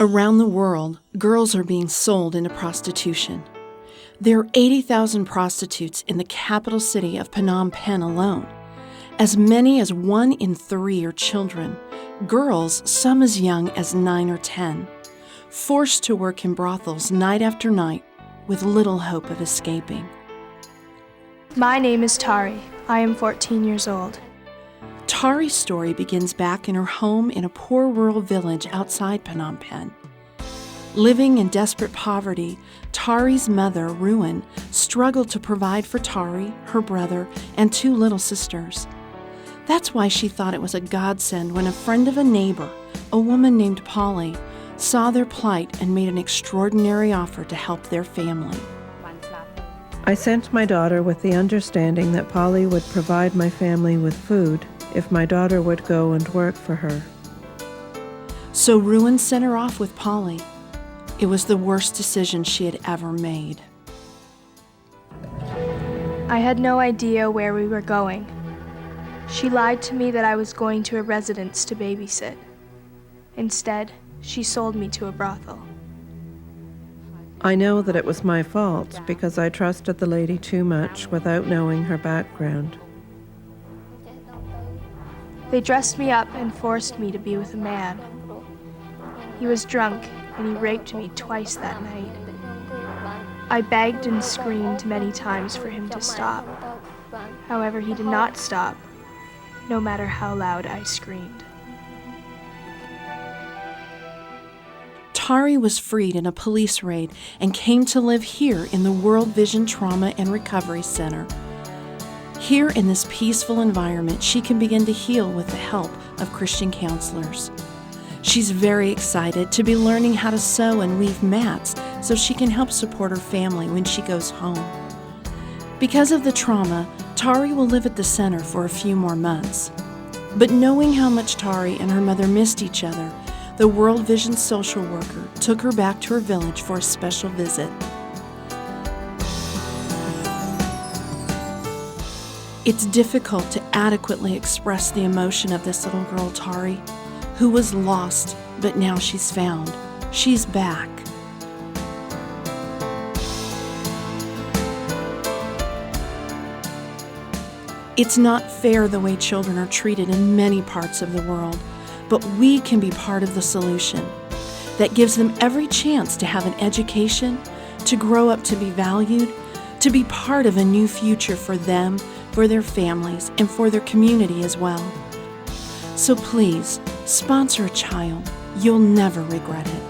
Around the world, girls are being sold into prostitution. There are 80,000 prostitutes in the capital city of Phnom Penh alone. As many as 1 in 3 are children, girls some as young as 9 or 10, forced to work in brothels night after night with little hope of escaping. My name is Tari. I am 14 years old. Tari's story begins back in her home in a poor rural village outside Phnom Penh. Living in desperate poverty, Tari's mother, Ruin, struggled to provide for Tari, her brother, and 2 little sisters. That's why she thought it was a godsend when a friend of a neighbor, a woman named Polly, saw their plight and made an extraordinary offer to help their family. I sent my daughter with the understanding that Polly would provide my family with food if my daughter would go and work for her. So Ruin sent her off with Polly. It was the worst decision she had ever made. I had no idea where we were going. She lied to me that I was going to a residence to babysit. Instead, she sold me to a brothel. I know that it was my fault because I trusted the lady too much without knowing her background. They dressed me up and forced me to be with a man. He was drunk and he raped me twice that night. I begged and screamed many times for him to stop. However, he did not stop, no matter how loud I screamed. Tari was freed in a police raid and came to live here in the World Vision Trauma and Recovery Center. Here in this peaceful environment, she can begin to heal with the help of Christian counselors. She's very excited to be learning how to sew and weave mats so she can help support her family when she goes home. Because of the trauma, Tari will live at the center for a few more months. But knowing how much Tari and her mother missed each other, the World Vision social worker took her back to her village for a special visit. It's difficult to adequately express the emotion of this little girl, Tari, who was lost, but now she's found. She's back. It's not fair the way children are treated in many parts of the world, but we can be part of the solution that gives them every chance to have an education, to grow up to be valued, to be part of a new future for them, for their families, and for their community as well. So please, sponsor a child. You'll never regret it.